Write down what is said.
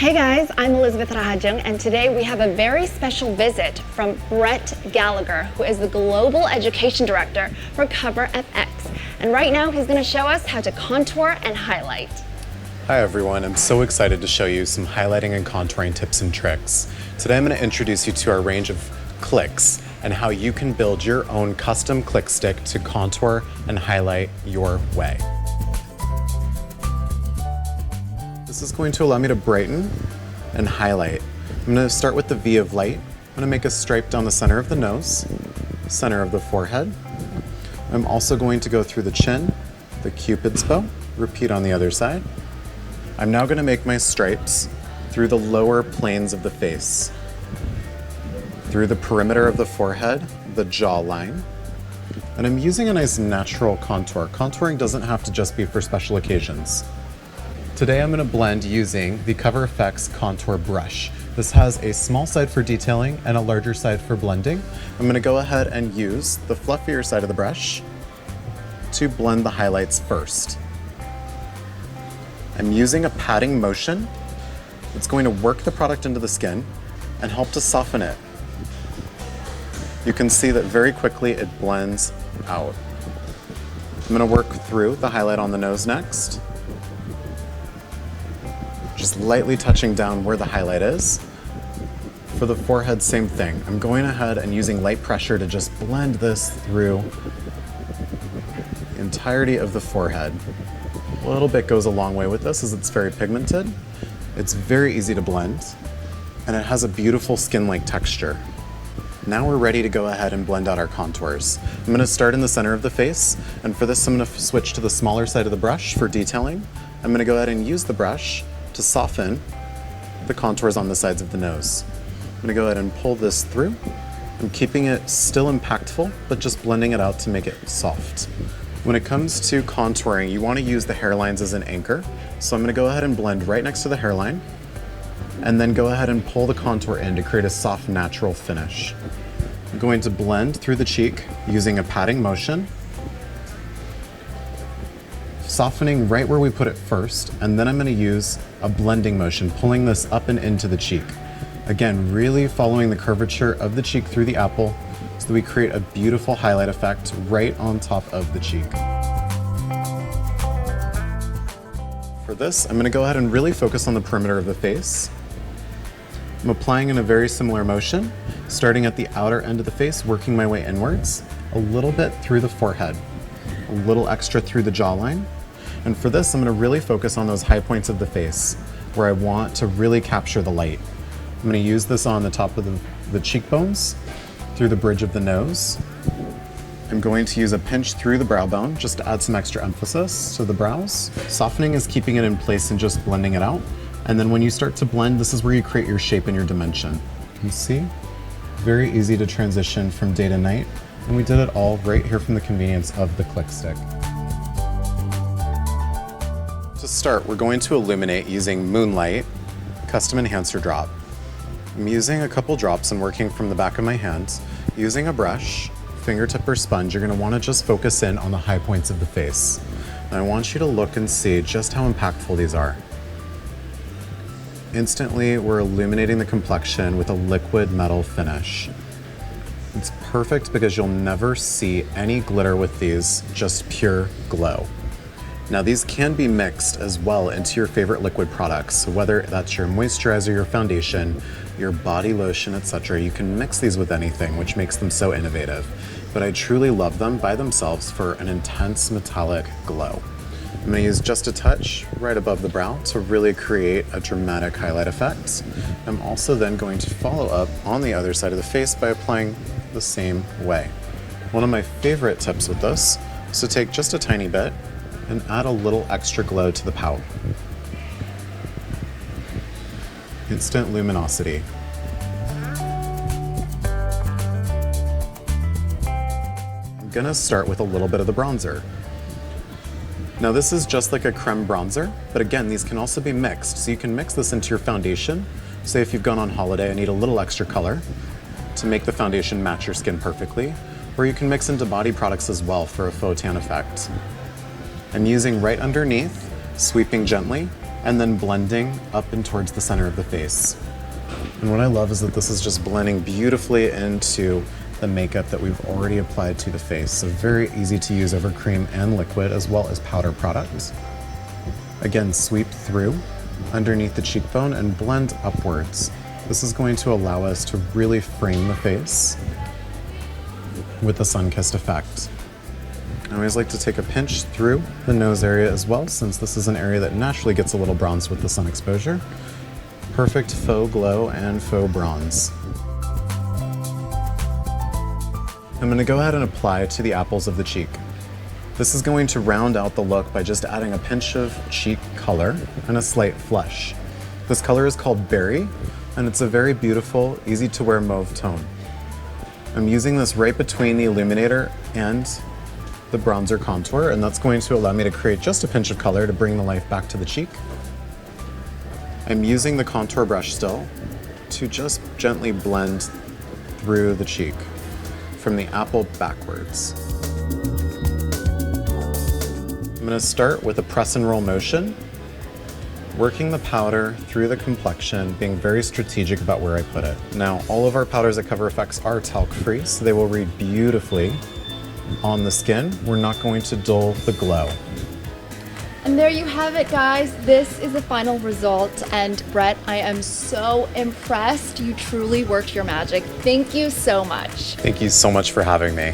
Hey guys, I'm Elizabeth Rahajung, and today we have a very special visit from Brett Gallagher, who is the Global Education Director for CoverFX. And right now he's going to show us how to contour and highlight. Hi everyone, I'm so excited to show you some highlighting and contouring tips and tricks. Today I'm going to introduce you to our range of clicks and how you can build your own custom click stick to contour and highlight your way. This is going to allow me to brighten and highlight. I'm going to start with the V of light. I'm going to make a stripe down the center of the nose, center of the forehead. I'm also going to go through the chin, the Cupid's bow, repeat on the other side. I'm now going to make my stripes through the lower planes of the face, through the perimeter of the forehead, the jawline, and I'm using a nice natural contour. Contouring doesn't have to just be for special occasions. Today I'm going to blend using the CoverFX Contour Brush. This has a small side for detailing and a larger side for blending. I'm going to go ahead and use the fluffier side of the brush to blend the highlights first. I'm using a patting motion. It's going to work the product into the skin and help to soften it. You can see that very quickly it blends out. I'm going to work through the highlight on the nose next. Just lightly touching down where the highlight is. For the forehead, same thing. I'm going ahead and using light pressure to just blend this through the entirety of the forehead. A little bit goes a long way with this as it's very pigmented. It's very easy to blend, and it has a beautiful skin-like texture. Now we're ready to go ahead and blend out our contours. I'm going to start in the center of the face, and for this I'm going to switch to the smaller side of the brush for detailing. I'm going to go ahead and use the brush to soften the contours on the sides of the nose. I'm going to go ahead and pull this through. I'm keeping it still impactful, but just blending it out to make it soft. When it comes to contouring, you want to use the hairlines as an anchor. So I'm going to go ahead and blend right next to the hairline, and then go ahead and pull the contour in to create a soft, natural finish. I'm going to blend through the cheek using a patting motion, softening right where we put it first, and then I'm going to use a blending motion, pulling this up and into the cheek. Again, really following the curvature of the cheek through the apple so that we create a beautiful highlight effect right on top of the cheek. For this, I'm going to go ahead and really focus on the perimeter of the face. I'm applying in a very similar motion, starting at the outer end of the face, working my way inwards, a little bit through the forehead, a little extra through the jawline. And for this, I'm going to really focus on those high points of the face where I want to really capture the light. I'm going to use this on the top of the cheekbones, through the bridge of the nose. I'm going to use a pinch through the brow bone just to add some extra emphasis to the brows. Softening is keeping it in place and just blending it out. And then when you start to blend, this is where you create your shape and your dimension. You see? Very easy to transition from day to night. And we did it all right here from the convenience of the click stick. To start, we're going to illuminate using Moonlight Custom Enhancer Drop. I'm using a couple drops and working from the back of my hand. Using a brush, fingertip or sponge, you're going to want to just focus in on the high points of the face. And I want you to look and see just how impactful these are. Instantly, we're illuminating the complexion with a liquid metal finish. It's perfect because you'll never see any glitter with these, just pure glow. Now these can be mixed as well into your favorite liquid products. So whether that's your moisturizer, your foundation, your body lotion, etc., you can mix these with anything, which makes them so innovative. But I truly love them by themselves for an intense metallic glow. I'm going to use just a touch right above the brow to really create a dramatic highlight effect. I'm also then going to follow up on the other side of the face by applying the same way. One of my favorite tips with this is to take just a tiny bit and add a little extra glow to the pout. Instant luminosity. I'm gonna start with a little bit of the bronzer. Now this is just like a creme bronzer, but again, these can also be mixed. So you can mix this into your foundation. Say if you've gone on holiday and need a little extra color to make the foundation match your skin perfectly, or you can mix into body products as well for a faux tan effect. I'm using right underneath, sweeping gently, and then blending up and towards the center of the face. And what I love is that this is just blending beautifully into the makeup that we've already applied to the face. So very easy to use over cream and liquid as well as powder products. Again, sweep through underneath the cheekbone and blend upwards. This is going to allow us to really frame the face with the sun-kissed effect. I always like to take a pinch through the nose area as well, since this is an area that naturally gets a little bronzed with the sun exposure. Perfect faux glow and faux bronze. I'm going to go ahead and apply to the apples of the cheek. This is going to round out the look by just adding a pinch of cheek color and a slight flush. This color is called Berry, and it's a very beautiful, easy to wear mauve tone. I'm using this right between the illuminator and the bronzer contour, and that's going to allow me to create just a pinch of color to bring the life back to the cheek. I'm using the contour brush still to just gently blend through the cheek from the apple backwards. I'm going to start with a press and roll motion, working the powder through the complexion, being very strategic about where I put it. Now, all of our powders at Cover FX are talc-free, so they will read beautifully on the skin. We're not going to dull the glow. And there you have it, guys. This is the final result. And Brett, I am so impressed. You truly worked your magic. Thank you so much. Thank you so much for having me.